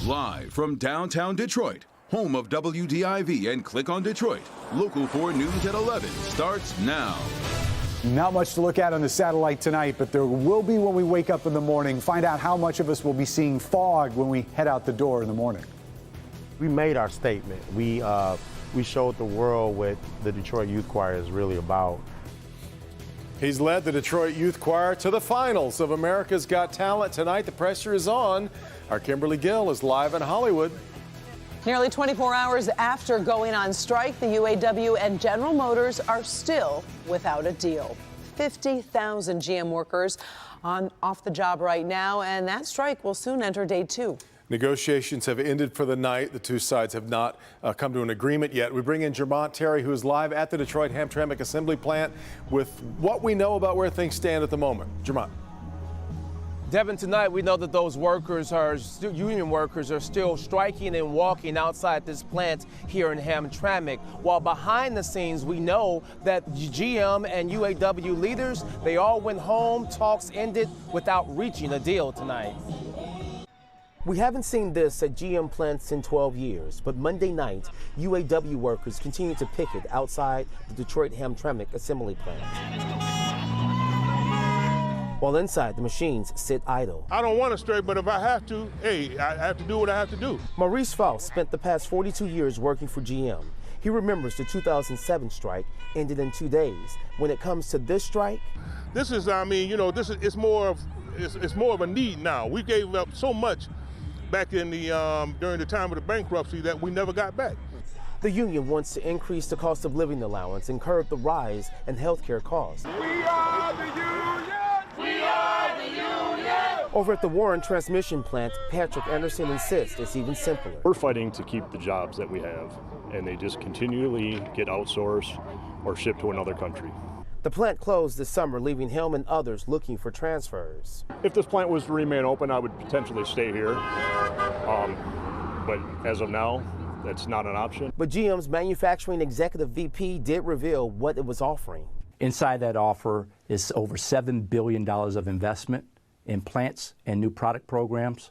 Live from downtown Detroit, home of WDIV and Click on Detroit, Local 4 News at 11 starts now. Not much to look at on the satellite tonight, but there will be when we wake up in the morning. Find out how much of us will be seeing fog when we head out the door in the morning. We made our statement. We showed the world what the Detroit Youth Choir is really about. He's led the Detroit Youth Choir to the finals of America's Got Talent. Tonight, the pressure is on. Our Kimberly Gill is live in Hollywood. Nearly 24 hours after going on strike, the UAW and General Motors are still without a deal. 50,000 GM workers off the job right now, and that strike will soon enter day 2. Negotiations have ended for the night. The two sides have not come to an agreement yet. We bring in Jermont Terry, who is live at the Detroit Hamtramck Assembly Plant with what we know about where things stand at the moment. Jermont. Devin, tonight we know that those union workers are still striking and walking outside this plant here in Hamtramck. While behind the scenes, we know that GM and UAW leaders, they all went home. Talks ended without reaching a deal tonight. We haven't seen this at GM plants in 12 years, but Monday night, UAW workers continued to picket outside the Detroit Hamtramck Assembly Plant. While inside, the machines sit idle. I don't want to strike, but if I have to, hey, I have to do what I have to do. Maurice Faust spent the past 42 years working for GM. He remembers the 2007 strike ended in 2 days. When it comes to this strike, This is, I mean, you know, it's more of a need now. We gave up so much back in the during the time of the bankruptcy that we never got back. the union wants to increase the cost of living allowance and curb the rise in health care costs. We are the union! We are the union! Over at the Warren transmission plant, Patrick Anderson insists it's even simpler. We're fighting to keep the jobs that we have, and they just continually get outsourced or shipped to another country. The plant closed this summer, leaving him and others looking for transfers. If this plant was to remain open, I would potentially stay here. But as of now, that's not an option. But GM's manufacturing executive VP did reveal what it was offering. Inside that offer is over $7 billion of investment in plants and new product programs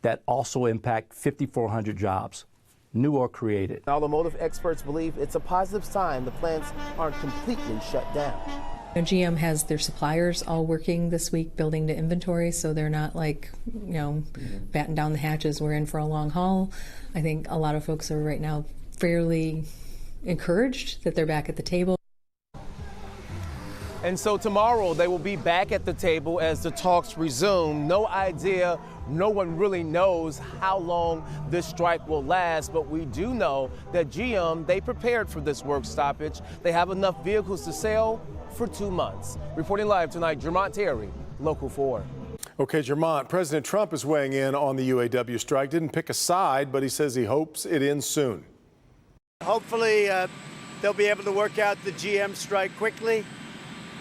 that also impact 5,400 jobs, new or created. Automotive experts believe it's a positive sign the plants aren't completely shut down. GM has their suppliers all working this week building to inventory, so they're not like, batten down the hatches, we're in for a long haul. I think a lot of folks are right now fairly encouraged that they're back at the table. And so tomorrow they will be back at the table as the talks resume. No idea, no one really knows how long this strike will last, but we do know that GM, they prepared for this work stoppage. They have enough vehicles to sell for 2 months. Reporting live tonight, Jermont Terry, Local 4. Okay, Jermont, President Trump is weighing in on the UAW strike. Didn't pick a side, but he says he hopes it ends soon. Hopefully they'll be able to work out the GM strike quickly.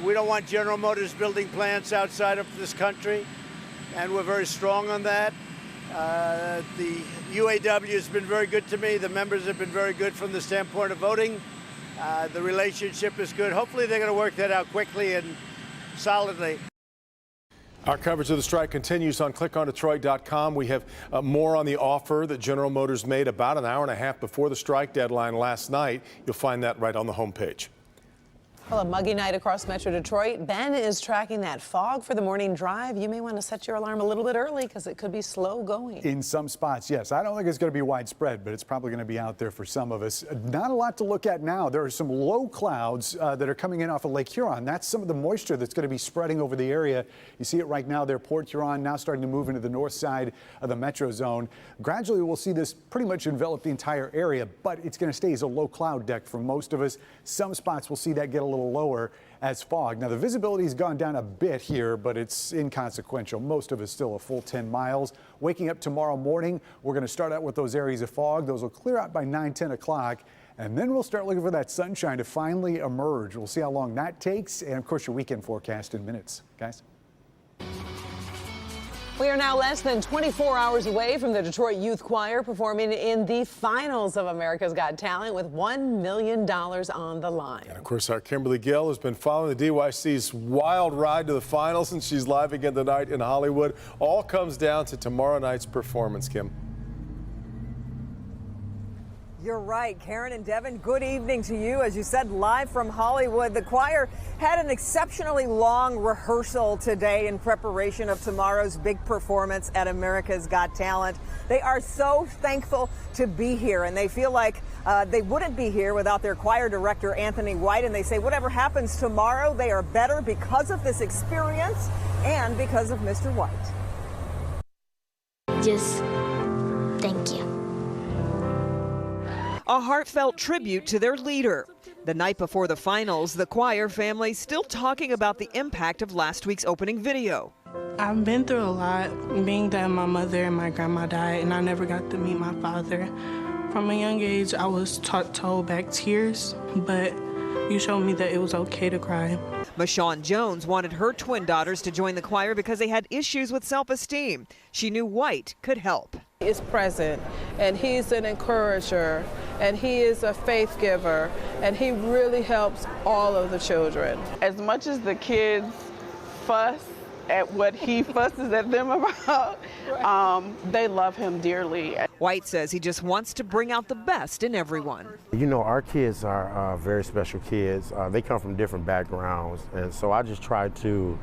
We don't want General Motors building plants outside of this country, and we're very strong on that. The UAW has been very good to me. The members have been very good from the standpoint of voting. The relationship is good. Hopefully they're going to work that out quickly and solidly. Our coverage of the strike continues on clickondetroit.com. We have more on the offer that General Motors made about an hour and a half before the strike deadline last night. You'll find that right on the homepage. Well, a muggy night across Metro Detroit. Ben is tracking that fog for the morning drive. You may want to set your alarm a little bit early because it could be slow going. In some spots, yes. I don't think it's going to be widespread, but it's probably going to be out there for some of us. Not a lot to look at now. There are some low clouds that are coming in off of Lake Huron. That's some of the moisture that's going to be spreading over the area. You see it right now there, Port Huron, now starting to move into the north side of the metro zone. Gradually, we'll see this pretty much envelop the entire area, but it's going to stay as a low cloud deck for most of us. Some spots will see that get a little lower as fog. Now the visibility has gone down a bit here, but it's inconsequential. Most of it still a full 10 miles. Waking up tomorrow morning, we're going to start out with those areas of fog. Those will clear out by 9-10 o'clock. And then we'll start looking for that sunshine to finally emerge. We'll see how long that takes. And of course, your weekend forecast in minutes, guys. We are now less than 24 hours away from the Detroit Youth Choir performing in the finals of America's Got Talent with $1 million on the line. And of course, our Kimberly Gill has been following the DYC's wild ride to the finals, and she's live again tonight in Hollywood. All comes down to tomorrow night's performance, Kim. You're right, Karen and Devin, good evening to you. As you said, live from Hollywood, the choir had an exceptionally long rehearsal today in preparation of tomorrow's big performance at America's Got Talent. They are so thankful to be here, and they feel like they wouldn't be here without their choir director, Anthony White, and they say whatever happens tomorrow, they are better because of this experience and because of Mr. White. Just thank you. A heartfelt tribute to their leader. The night before the finals, the choir family still talking about the impact of last week's opening video. I've been through a lot, being that my mother and my grandma died, and I never got to meet my father. From a young age, I was taught to hold back tears, but you showed me that it was okay to cry. Mashawn Jones wanted her twin daughters to join the choir because they had issues with self-esteem. She knew White could help. He is present, and he's an encourager, and he is a faith giver, and he really helps all of the children. As much as the kids fuss at what he fusses at them about, they love him dearly. White says he just wants to bring out the best in everyone. You know, our kids are very special kids. They come from different backgrounds, and so I just try to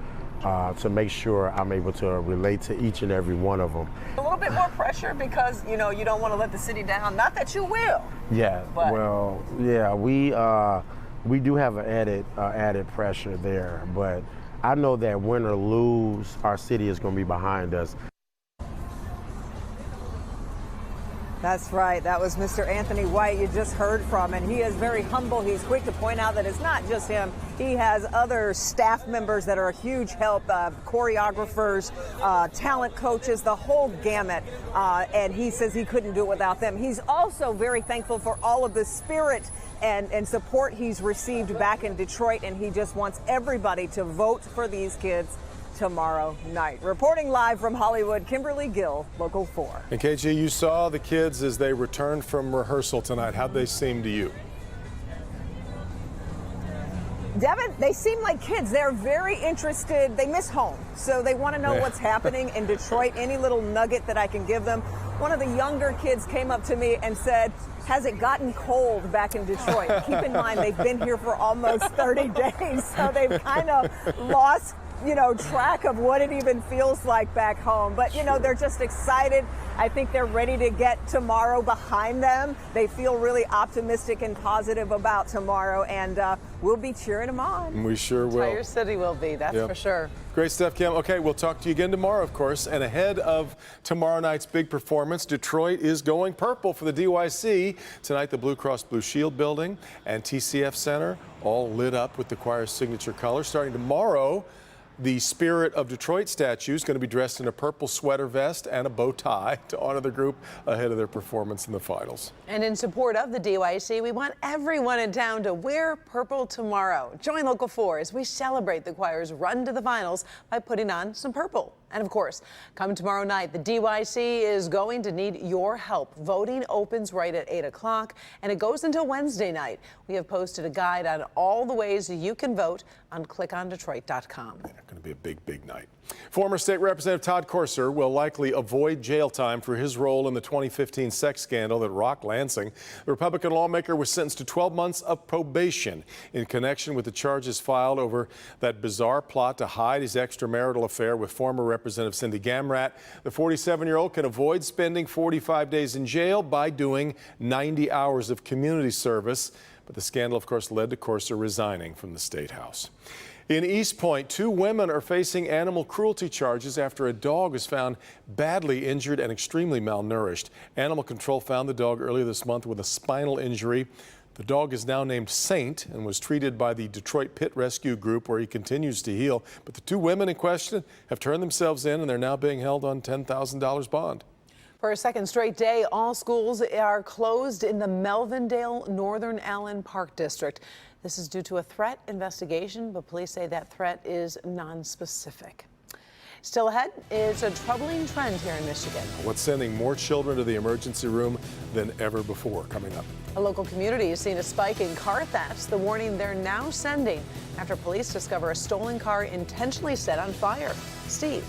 make sure I'm able to relate to each and every one of them. A little bit more pressure because, you know, you don't want to let the city down. Not that you will. Yeah, but. Well, yeah, we do have an added pressure there, but I know that win or lose, our city is going to be behind us. That's right. That was Mr. Anthony White you just heard from, and he is very humble. He's quick to point out that it's not just him. He has other staff members that are a huge help, choreographers, talent coaches, the whole gamut, and he says he couldn't do it without them. He's also very thankful for all of the spirit and support he's received back in Detroit, and he just wants everybody to vote for these kids tomorrow night. Reporting live from Hollywood, Kimberly Gill, Local 4. And KG, you saw the kids as they returned from rehearsal tonight. How'd they seem to you? Devin, they seem like kids. They're very interested. They miss home, so they want to know what's happening in Detroit, any little nugget that I can give them. One of the younger kids came up to me and said, has it gotten cold back in Detroit? Keep in mind, they've been here for almost 30 days, so they've kind of lost track of what it even feels like back home. But, they're just excited. I think they're ready to get tomorrow behind them. They feel really optimistic and positive about tomorrow, and we'll be cheering them on. We sure will. Entire city will be, that's for sure. Great stuff, Kim. Okay, we'll talk to you again tomorrow, of course. And ahead of tomorrow night's big performance, Detroit is going purple for the DYC. Tonight, the Blue Cross Blue Shield building and TCF Center all lit up with the choir's signature colors. Starting tomorrow, the Spirit of Detroit statue is going to be dressed in a purple sweater vest and a bow tie to honor the group ahead of their performance in the finals. And in support of the DYC, we want everyone in town to wear purple tomorrow. Join Local 4 as we celebrate the choir's run to the finals by putting on some purple. And of course, come tomorrow night, the DYC is going to need your help. Voting opens right at 8 o'clock, and it goes until Wednesday night. We have posted a guide on all the ways you can vote on clickondetroit.com. Yeah, going to be a big, big night. Former State Representative Todd Corser will likely avoid jail time for his role in the 2015 sex scandal that rocked Lansing. The Republican lawmaker was sentenced to 12 months of probation in connection with the charges filed over that bizarre plot to hide his extramarital affair with former Representative Cindy Gamrat. The 47-year-old can avoid spending 45 days in jail by doing 90 hours of community service. But the scandal, of course, led to Corser resigning from the State House. In East Point, 2 women are facing animal cruelty charges after a dog was found badly injured and extremely malnourished. Animal Control found the dog earlier this month with a spinal injury. The dog is now named Saint and was treated by the Detroit Pit Rescue Group, where he continues to heal. But the 2 women in question have turned themselves in, and they're now being held on $10,000 bond. For a second straight day, all schools are closed in the Melvindale Northern Allen Park District. This is due to a threat investigation, but police say that threat is non-specific. Still ahead is a troubling trend here in Michigan. What's sending more children to the emergency room than ever before? Coming up. A local community has seen a spike in car thefts, the warning they're now sending after police discover a stolen car intentionally set on fire. Steve.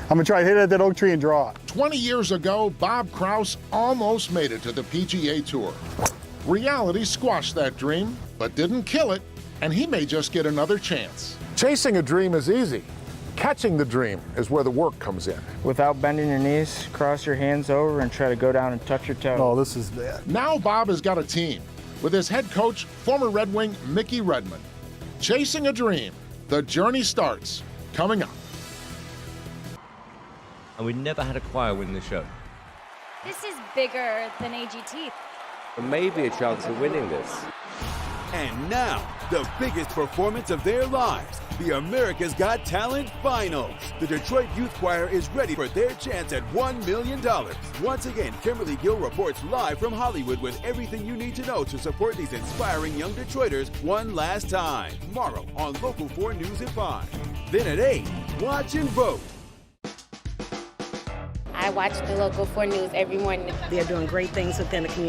I'm going to try to hit it at that oak tree and draw it. 20 years ago, Bob Kraus almost made it to the PGA Tour. Reality squashed that dream, but didn't kill it, and he may just get another chance. Chasing a dream is easy. Catching the dream is where the work comes in. Without bending your knees, cross your hands over and try to go down and touch your toes. Oh, this is bad. Now Bob has got a team with his head coach, former Red Wing Mickey Redmond. Chasing a dream. The journey starts. Coming up. And we never had a choir win the show. This is bigger than AGT. Maybe a chance of winning this. And now, the biggest performance of their lives, the America's Got Talent Finals. The Detroit Youth Choir is ready for their chance at $1 million. Once again, Kimberly Gill reports live from Hollywood with everything you need to know to support these inspiring young Detroiters one last time. Tomorrow on Local 4 News at 5. Then at 8, watch and vote. I watch the Local 4 News every morning. They're doing great things within the community.